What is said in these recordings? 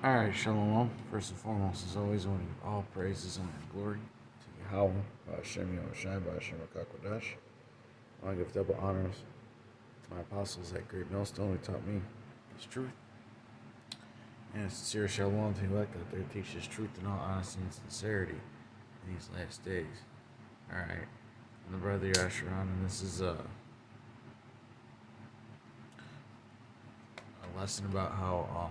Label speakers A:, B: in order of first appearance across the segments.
A: Alright, Shalom. First and foremost, as always, I want to give all praises and glory to Yahweh, Hashem Yahushai, Hashem HaKakodash. I want to give double honors to my apostles, that great millstone who taught me His truth. And a sincere Shalom to the elect out there who teaches truth in all honesty and sincerity in these last days. Alright, I'm the brother WH0RE, and this is a lesson about how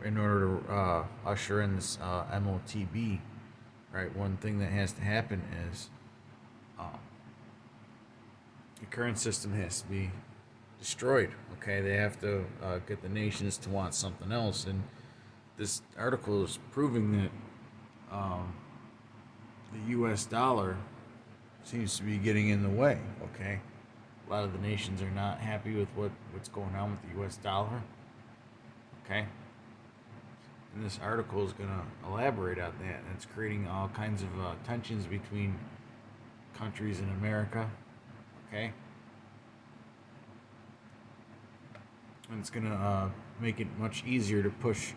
A: in order to usher in this MOTB, right, one thing that has to happen is the current system has to be destroyed. Okay, they have to get the nations to want something else, and this article is proving that the U.S. dollar seems to be getting in the way. Okay, a lot of the nations are not happy with what's going on with the U.S. dollar. Okay. And this article is going to elaborate on that, and it's creating all kinds of tensions between countries in America, okay? And it's going to make it much easier to push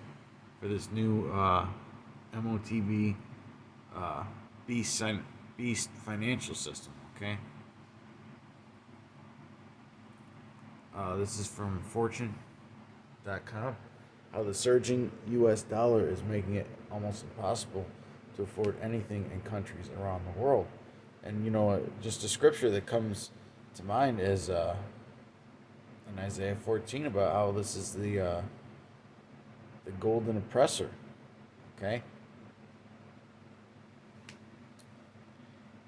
A: for this new MOTB beast financial system, okay? This is from Fortune.com. How the surging U.S. dollar is making it almost impossible to afford anything in countries around the world. And, you know, just a scripture that comes to mind is in Isaiah 14 about how this is the golden oppressor, okay?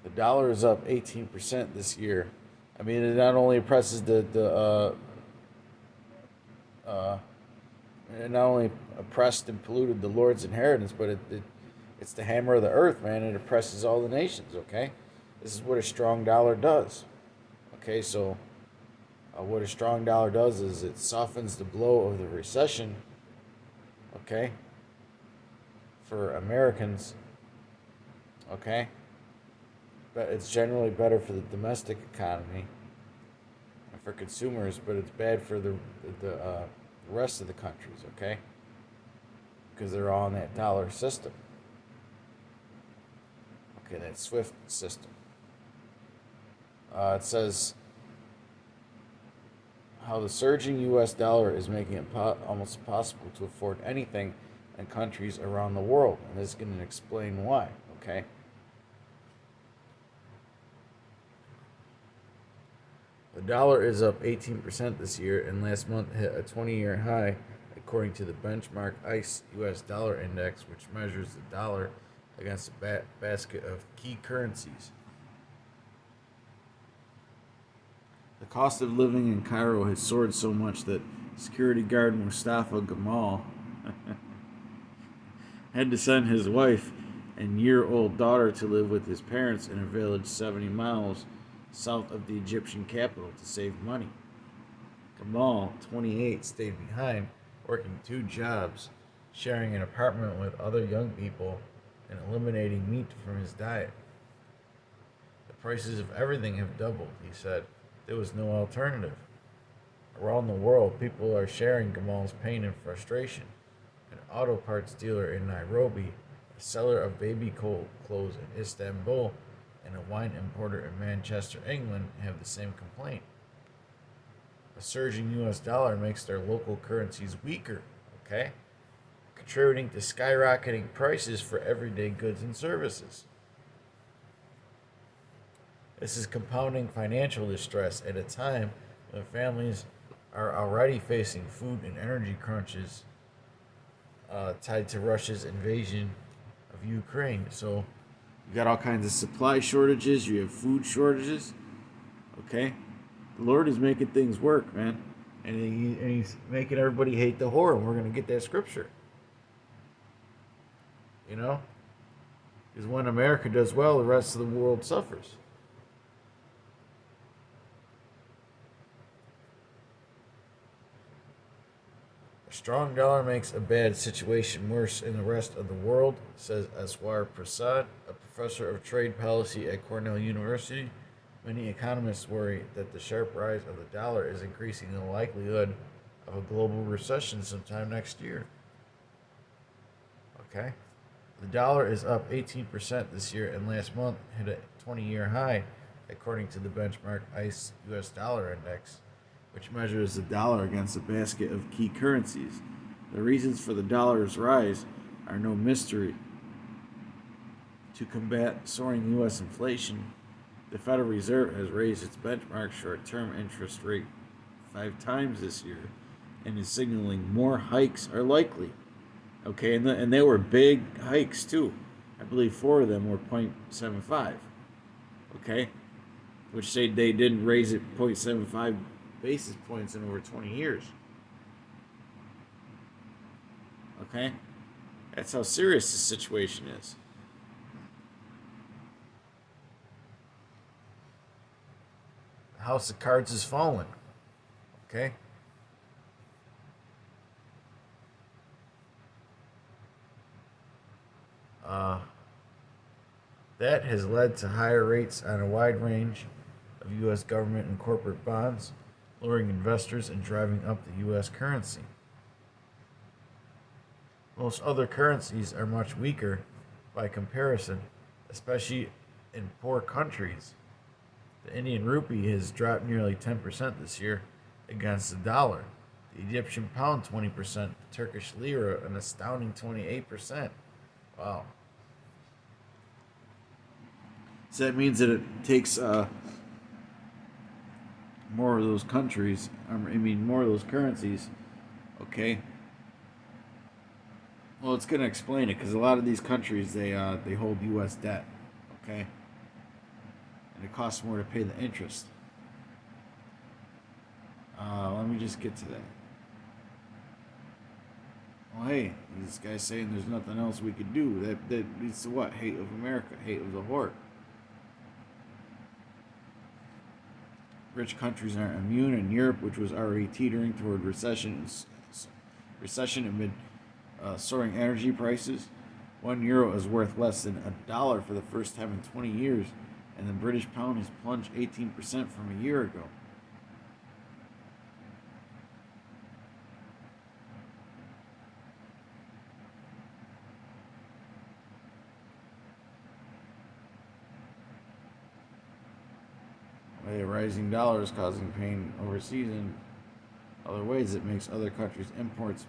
A: The dollar is up 18% this year. I mean, it not only oppresses it not only oppressed and polluted the Lord's inheritance, but it's the hammer of the earth, man. It oppresses all the nations, okay? This is what a strong dollar does. Okay, so what a strong dollar does is it softens the blow of the recession, okay, for Americans, okay? But it's generally better for the domestic economy and for consumers, but it's bad for the rest of the countries, okay? Because they're all in that dollar system. Okay, that SWIFT system. It says how the surging U.S. dollar is making it almost impossible to afford anything in countries around the world. And this is going to explain why, okay? The dollar is up 18% this year, and last month hit a 20-year high, according to the benchmark ICE U.S. Dollar Index, which measures the dollar against a basket of key currencies. The cost of living in Cairo has soared so much that security guard Mustafa Gamal had to send his wife and year-old daughter to live with his parents in a village 70 miles south of the Egyptian capital to save money. Gamal, 28, stayed behind, working 2 jobs, sharing an apartment with other young people, and eliminating meat from his diet. The prices of everything have doubled, he said. There was no alternative. Around the world, people are sharing Gamal's pain and frustration. An auto parts dealer in Nairobi, a seller of baby clothes in Istanbul, and a wine importer in Manchester, England, have the same complaint. A surging U.S. dollar makes their local currencies weaker, okay? Contributing to skyrocketing prices for everyday goods and services. This is compounding financial distress at a time when families are already facing food and energy crunches tied to Russia's invasion of Ukraine. So you got all kinds of supply shortages, you have food shortages, okay? The Lord is making things work, man. And He's making everybody hate the whore, and we're going to get that scripture. You know? Because when America does well, the rest of the world suffers. A strong dollar makes a bad situation worse in the rest of the world, says Aswar Prasad, a professor of trade policy at Cornell University Many economists worry that the sharp rise of the dollar is increasing the likelihood of a global recession sometime next year. Okay? The dollar is up 18% this year and last month hit a 20-year high, according to the benchmark ICE US Dollar Index, which measures the dollar against a basket of key currencies. The reasons for the dollar's rise are no mystery. To combat soaring U.S. inflation, the Federal Reserve has raised its benchmark short-term interest rate 5 times this year and is signaling more hikes are likely. Okay, and they were big hikes too. I believe 4 of them were 0.75. Okay, which they didn't raise it 0.75 basis points in over 20 years. Okay, that's how serious the situation is. The house of cards has fallen. Okay. That has led to higher rates on a wide range of U.S. government and corporate bonds, luring investors and driving up the U.S. currency. Most other currencies are much weaker by comparison, especially in poor countries. The Indian rupee has dropped nearly 10% this year against the dollar. The Egyptian pound 20%, the Turkish lira an astounding 28%. Wow. So that means that it takes more of those countries, more of those currencies, okay? Well, it's going to explain it because a lot of these countries, they hold U.S. debt, okay? And it costs more to pay the interest. Let me just get to that. Well, hey, this guy's saying there's nothing else we could do. That leads to what? Hate of America, hate of the horde. Rich countries aren't immune, and Europe, which was already teetering toward recession amid soaring energy prices. €1 is worth less than $1 for the first time in 20 years, and the British pound has plunged 18% from a year ago. A rising dollar is causing pain overseas in other ways. It makes other countries' imports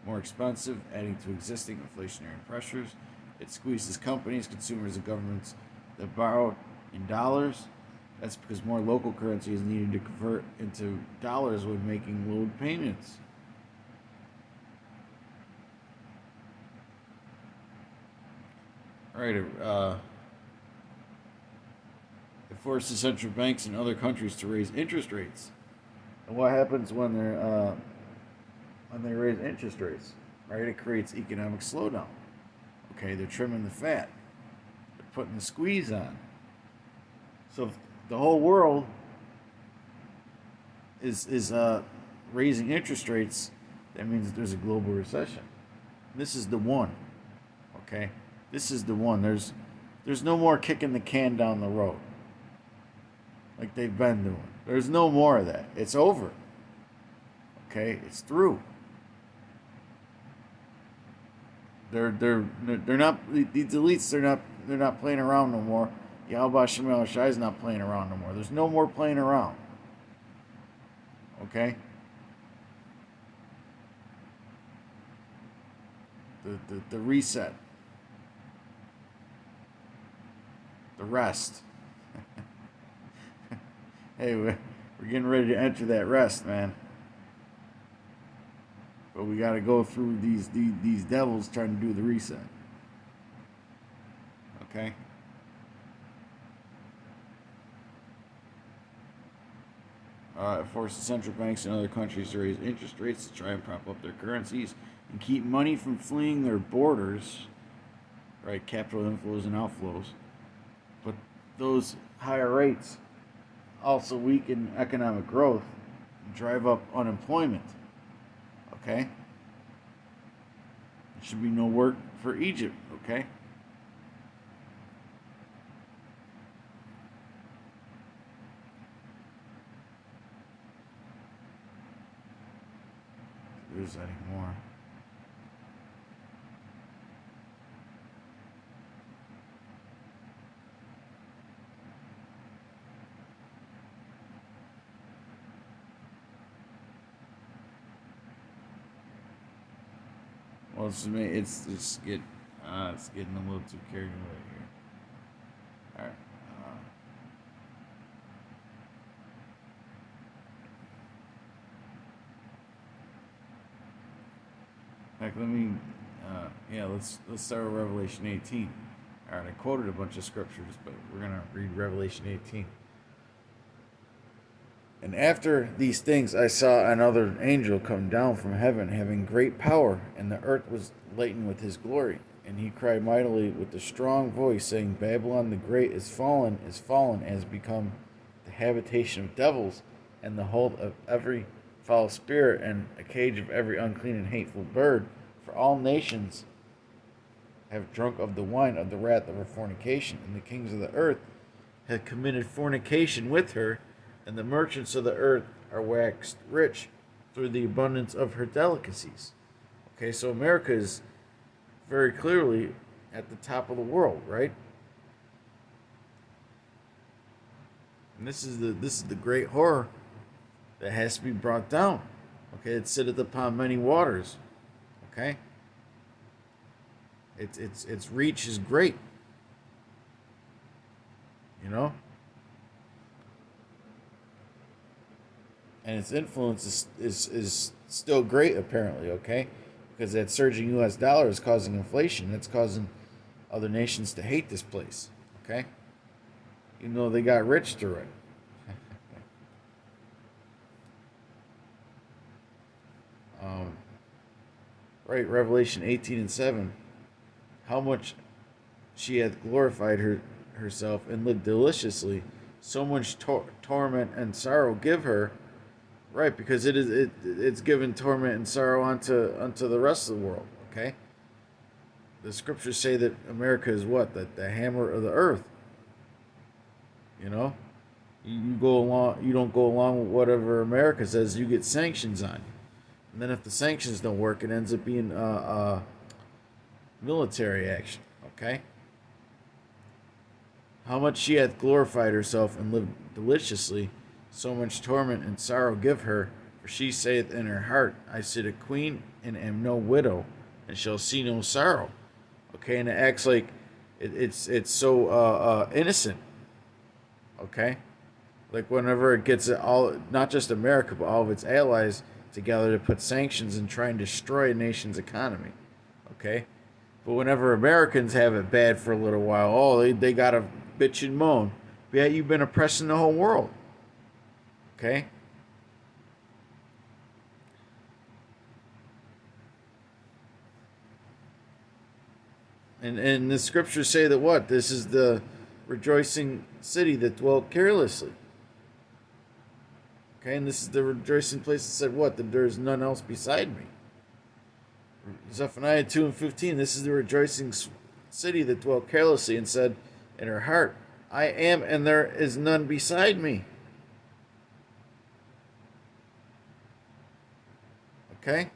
A: more expensive, adding to existing inflationary pressures. It squeezes companies, consumers, and governments that borrow in dollars. That's because more local currency is needed to convert into dollars when making loan payments. All right, it forces central banks in other countries to raise interest rates. And what happens when they raise interest rates? Right, it creates economic slowdown. Okay, they're trimming the fat. They're putting the squeeze on. So if the whole world is raising interest rates, that means that there's a global recession. This is the one. Okay, this is the one. There's no more kicking the can down the road like they've been doing. There's no more of that. It's over. Okay, it's through. They're not, these elites. They're not playing around no more. Yalba Shemal Shai is not playing around no more. There's no more playing around. Okay. The reset. The rest. Hey, we're getting ready to enter that rest, man. But we got to go through these devils trying to do the reset. Okay? It forces central banks in other countries to raise interest rates to try and prop up their currencies and keep money from fleeing their borders. Right? Capital inflows and outflows. But those higher rates also weaken economic growth and drive up unemployment. Okay? There should be no work for Egypt, okay? there's any more. Well, it's getting a little too carried away here. All right. Heck, let's start with Revelation 18. All right, I quoted a bunch of scriptures, but we're gonna read Revelation 18. And after these things, I saw another angel come down from heaven, having great power, and the earth was lightened with his glory. And he cried mightily with a strong voice, saying, Babylon the Great is fallen, has become the habitation of devils, and the hold of every foul spirit, and a cage of every unclean and hateful bird. For all nations have drunk of the wine of the wrath of her fornication, and the kings of the earth have committed fornication with her, and the merchants of the earth are waxed rich through the abundance of her delicacies. Okay, so America is very clearly at the top of the world, right? And this is the great horror that has to be brought down. Okay, it sitteth upon many waters. Okay, its reach is great. You know, and its influence is still great apparently. Okay, because that surging U.S. dollar is causing inflation. It's causing other nations to hate this place. Okay, even though they got rich through it. Right, Revelation 18:7. How much she hath glorified herself and lived deliciously, so much torment and sorrow give her. Right, because it's given torment and sorrow unto the rest of the world. Okay, the scriptures say that America is what, the hammer of the earth. You know, you go along, you don't go along with whatever America says, you get sanctions on you. And then if the sanctions don't work, it ends up being military action. Okay? How much she hath glorified herself and lived deliciously, so much torment and sorrow give her. For she saith in her heart, I sit a queen and am no widow, and shall see no sorrow. Okay, and it acts like it's so innocent. Okay? Like whenever it gets all, not just America, but all of its allies together to put sanctions and try and destroy a nation's economy. Okay? But whenever Americans have it bad for a little while, oh, they got to bitch and moan. But yet you've been oppressing the whole world. Okay? And the scriptures say that what? This is the rejoicing city that dwelt carelessly. Okay, and this is the rejoicing place that said what? That there is none else beside me. Zephaniah 2:15, this is the rejoicing city that dwelt carelessly and said in her heart, I am and there is none beside me. Okay?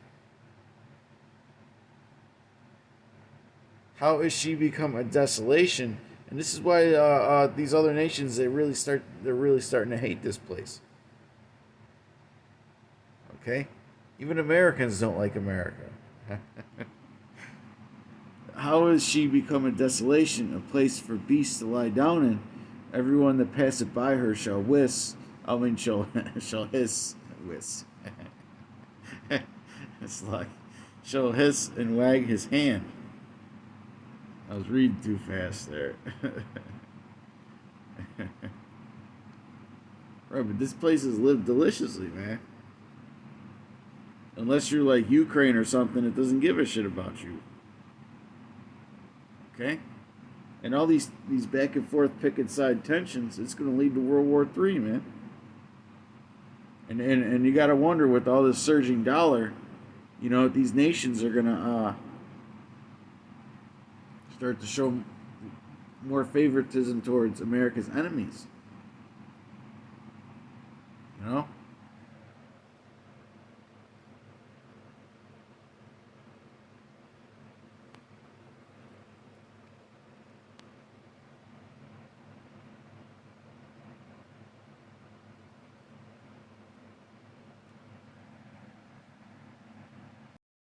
A: How is she become a desolation? And this is why these other nations, they're really starting to hate this place. Okay? Even Americans don't like America. How is she become a desolation, a place for beasts to lie down in? Everyone that passeth by her shall shall hiss, whiss. It's like, shall hiss and wag his hand. I was reading too fast there. Right, but this place is lived deliciously, man. Unless you're like Ukraine or something, it doesn't give a shit about you. Okay? And all these back and forth picket side tensions, it's going to lead to World War III, man. And you got to wonder, with all this surging dollar, you know, these nations are going to start to show more favoritism towards America's enemies. You know?